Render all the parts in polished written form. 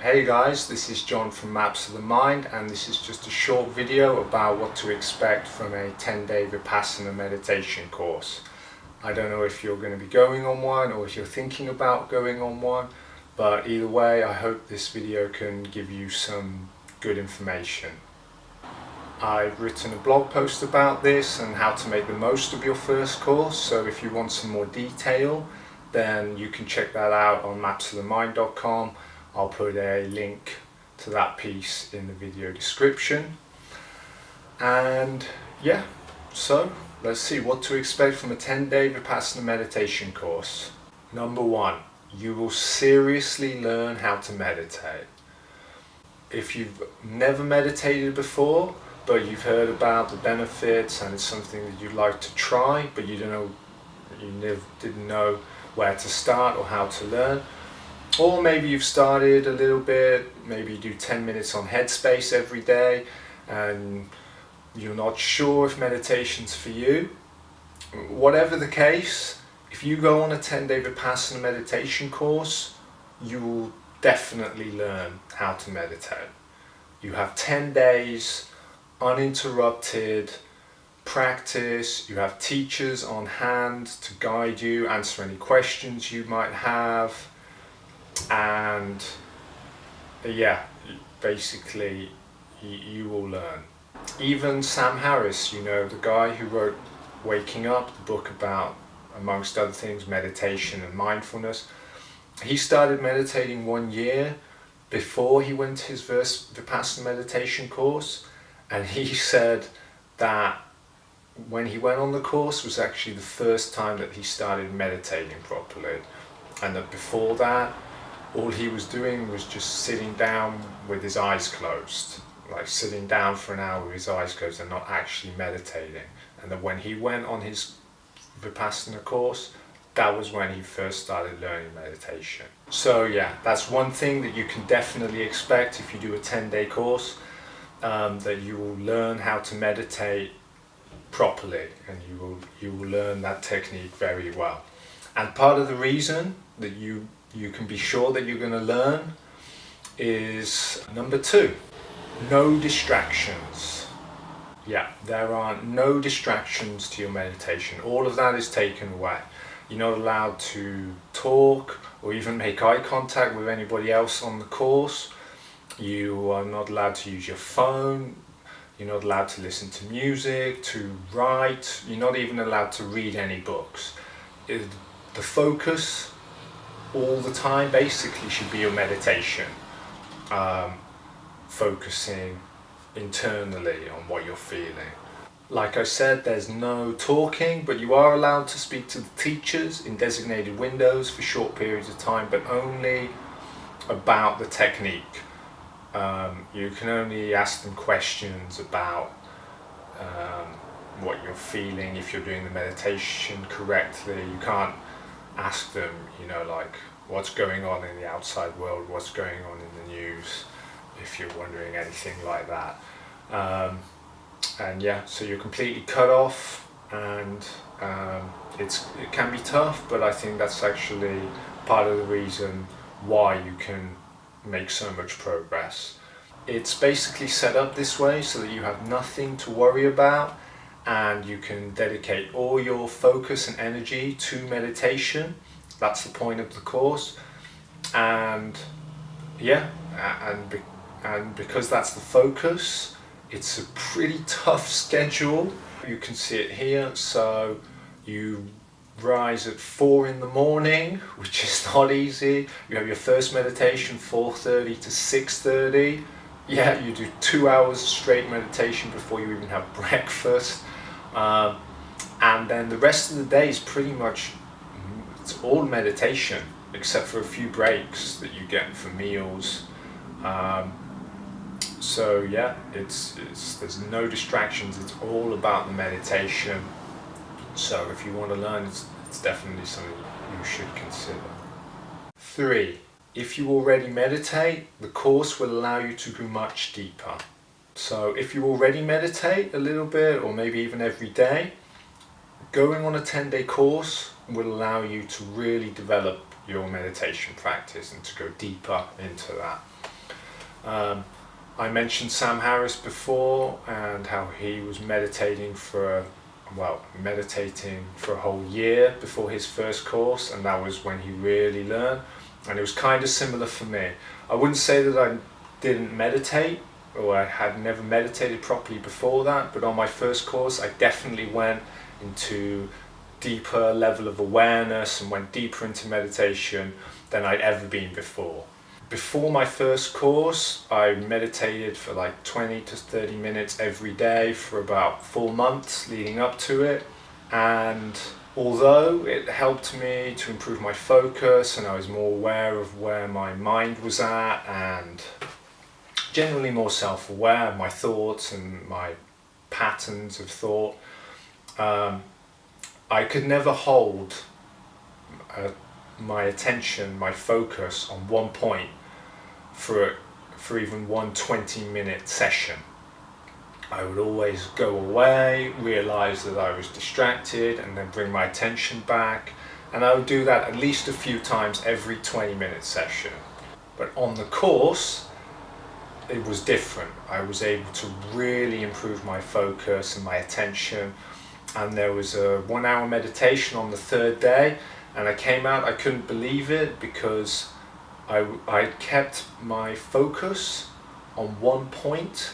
Hey guys, this is John from Maps of the Mind, and this is just a short video about what to expect from a 10-day Vipassana meditation course. I don't know if you're going to be going on one or if you're thinking about going on one, but either way I hope this video can give you some good information. I've written a blog post about this and how to make the most of your first course, so if you want some more detail then you can check that out on mapsofthemind.com. I'll put a link to that piece in the video description. And yeah, so let's see what to expect from a 10-day Vipassana meditation course. Number one, you will seriously learn how to meditate. If you've never meditated before, but you've heard about the benefits and it's something that you'd like to try, but you didn't know where to start or how to learn, or maybe you've started a little bit, maybe you do 10 minutes on Headspace every day and you're not sure if meditation's for you. Whatever the case, if you go on a 10-day Vipassana meditation course, you will definitely learn how to meditate. You have 10 days uninterrupted practice, you have teachers on hand to guide you, answer any questions you might have, and yeah, basically you will learn. Even Sam Harris, the guy who wrote Waking Up, the book about, amongst other things, meditation and mindfulness, he started meditating 1 year before he went to his first Vipassana meditation course, and he said that when he went on the course was actually the first time that he started meditating properly, and that before that all he was doing was just sitting down with his eyes closed, like sitting down for an hour with his eyes closed and not actually meditating. And that when he went on his Vipassana course, that was when he first started learning meditation. So yeah, that's one thing that you can definitely expect if you do a 10-day course, that you will learn how to meditate properly, and you will learn that technique very well. And part of the reason that you can be sure that you're going to learn is number two, no distractions. Yeah, there are no distractions to your meditation. All of that is taken away. You're not allowed to talk or even make eye contact with anybody else on the course. You are not allowed to use your phone. You're not allowed to listen to music, to write. You're not even allowed to read any books. The focus all the time basically should be your meditation, focusing internally on what you're feeling. Like I said, there's no talking, but you are allowed to speak to the teachers in designated windows for short periods of time, but only about the technique. You can only ask them questions about what you're feeling, if you're doing the meditation correctly. You can't ask them, like what's going on in the outside world, what's going on in the news, if you're wondering anything like that. And yeah, so you're completely cut off, and it can be tough, but I think that's actually part of the reason why you can make so much progress. It's basically set up this way so that you have nothing to worry about, and you can dedicate all your focus and energy to meditation. That's the point of the course. And yeah, and because that's the focus, it's a pretty tough schedule. You can see it here. So you rise at 4 in the morning, which is not easy. You have your first meditation 4:30 to 6:30. Yeah, you do 2 hours straight meditation before you even have breakfast, and then the rest of the day is pretty much, it's all meditation except for a few breaks that you get for meals. So yeah, there's no distractions. It's all about the meditation. So if you want to learn, it's definitely something you should consider. 3. If you already meditate, the course will allow you to go much deeper. So if you already meditate a little bit, or maybe even every day, going on a 10-day course will allow you to really develop your meditation practice and to go deeper into that. Um, I mentioned Sam Harris before and how he was meditating for a whole year before his first course, and that was when he really learned. And it was kind of similar for me. I wouldn't say that I didn't meditate, or I had never meditated properly before that, but on my first course I definitely went into deeper level of awareness and went deeper into meditation than I'd ever been before. Before my first course, I meditated for like 20 to 30 minutes every day for about 4 months leading up to it. And although it helped me to improve my focus and I was more aware of where my mind was at and generally more self-aware of my thoughts and my patterns of thought, I could never hold my attention, my focus on one point for even one 20-minute session. I would always go away, realize that I was distracted, and then bring my attention back. And I would do that at least a few times every 20-minute session. But on the course, it was different. I was able to really improve my focus and my attention. And there was a 1-hour meditation on the third day, and I came out, I couldn't believe it, because I kept my focus on one point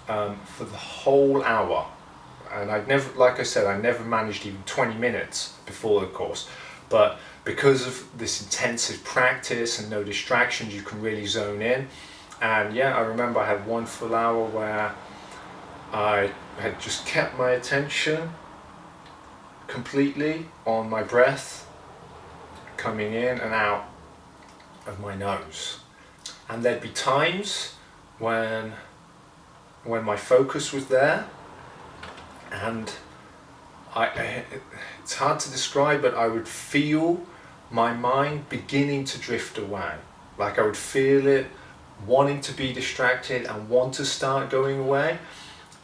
for the whole hour. And I'd never, like I said, I never managed even 20 minutes before the course. But because of this intensive practice and no distractions, you can really zone in. And yeah, I remember I had one full hour where I had just kept my attention completely on my breath coming in and out of my nose. And there'd be times when my focus was there, and it's hard to describe, but I would feel my mind beginning to drift away. Like I would feel it wanting to be distracted and want to start going away.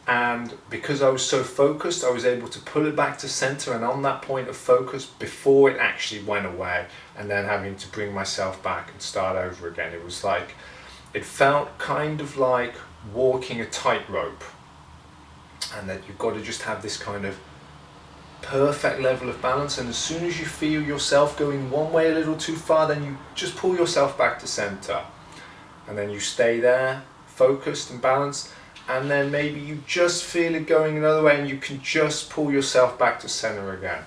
And because I was so focused, I was able to pull it back to center and on that point of focus before it actually went away, and then having to bring myself back and start over again. It was like, it felt kind of like walking a tightrope, and that you've got to just have this kind of perfect level of balance, and as soon as you feel yourself going one way a little too far, then you just pull yourself back to center, and then you stay there focused and balanced. And then maybe you just feel it going another way and you can just pull yourself back to center again.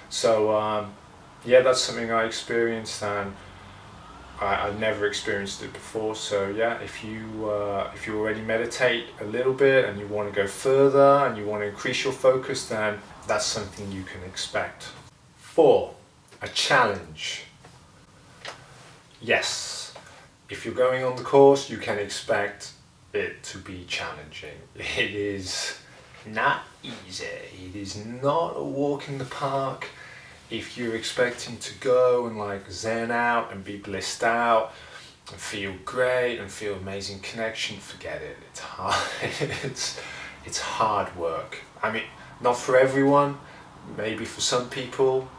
So yeah, that's something I experienced, and I've never experienced it before. So yeah, if you already meditate a little bit and you want to go further and you want to increase your focus, then that's something you can expect. 4, a challenge. Yes, if you're going on the course, you can expect it to be challenging. It is not easy. It is not a walk in the park. If you're expecting to go and like zen out and be blissed out and feel great and feel amazing connection, forget it. It's hard. it's hard work. I mean, not for everyone. Maybe for some people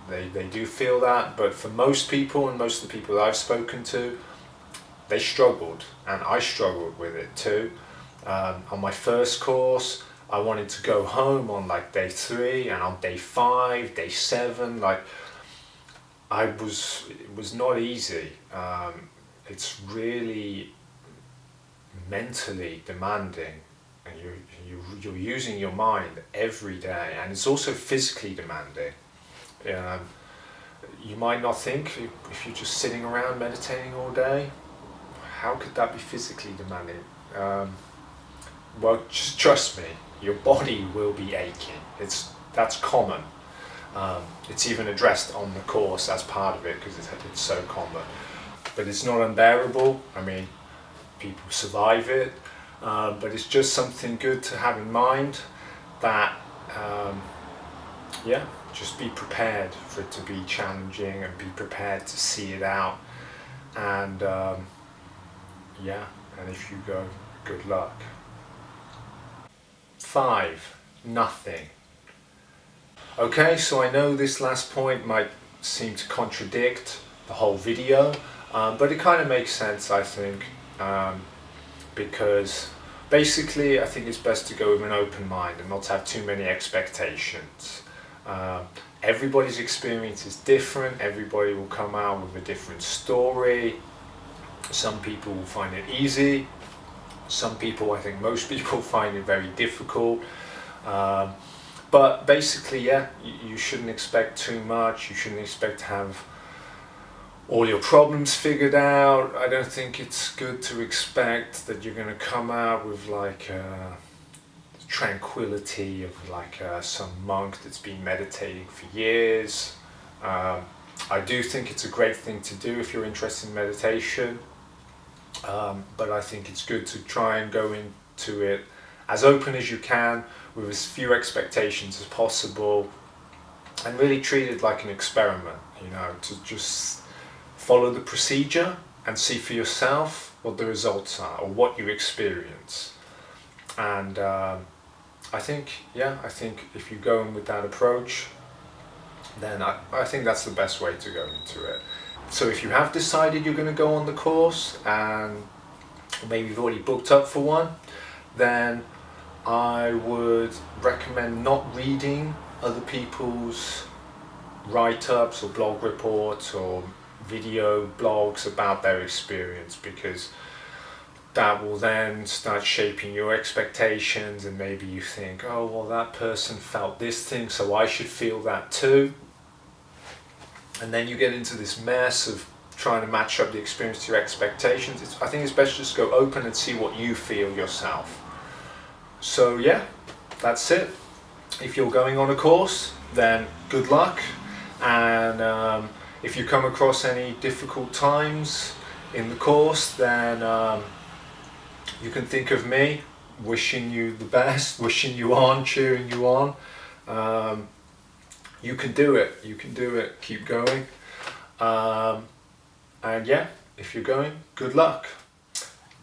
they do feel that, but for most people, and most of the people that I've spoken to, they struggled, and I struggled with it too. On my first course, I wanted to go home on like day 3, and on day 5, day 7, like it was not easy. It's really mentally demanding, and you're using your mind every day, and it's also physically demanding. You might not think, if you're just sitting around meditating all day, how could that be physically demanding? Well, just trust me, your body will be aching. That's common. It's even addressed on the course as part of it, because it's so common. But it's not unbearable. I mean, people survive it, but it's just something good to have in mind, that yeah, just be prepared for it to be challenging and be prepared to see it out. And yeah, and if you go, good luck. 5, nothing. Okay, so I know this last point might seem to contradict the whole video, but it kind of makes sense, I think. because basically I think it's best to go with an open mind and not have too many expectations. Everybody's experience is different, everybody will come out with a different story. Some people will find it easy, some people, I think most people, find it very difficult. But basically, yeah, you shouldn't expect too much, you shouldn't expect to have all your problems figured out. I don't think it's good to expect that you're going to come out with like tranquility of like some monk that's been meditating for years. I do think it's a great thing to do if you're interested in meditation, but I think it's good to try and go into it as open as you can, with as few expectations as possible, and really treat it like an experiment, you know, to just follow the procedure and see for yourself what the results are or what you experience. And I think if you go in with that approach, then I think that's the best way to go into it. So if you have decided you're going to go on the course, and maybe you've already booked up for one, then I would recommend not reading other people's write-ups or blog reports or video blogs about their experience, because that will then start shaping your expectations, and maybe you think, oh well, that person felt this thing, so I should feel that too. And then you get into this mess of trying to match up the experience to your expectations. I think it's best just go open and see what you feel yourself. So yeah, that's it. If you're going on a course, then good luck. And if you come across any difficult times in the course, then you can think of me, wishing you the best, wishing you on, cheering you on. You can do it, you can do it, keep going. And yeah, if you're going, good luck.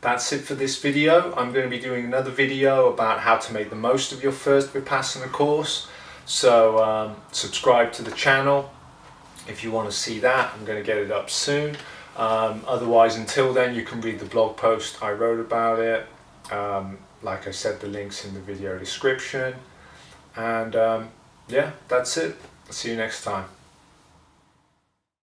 That's it for this video. I'm going to be doing another video about how to make the most of your first Vipassana course. So subscribe to the channel if you want to see that. I'm going to get it up soon. Otherwise, until then, you can read the blog post I wrote about it. Like I said, the link's in the video description. And yeah, that's it. See you next time.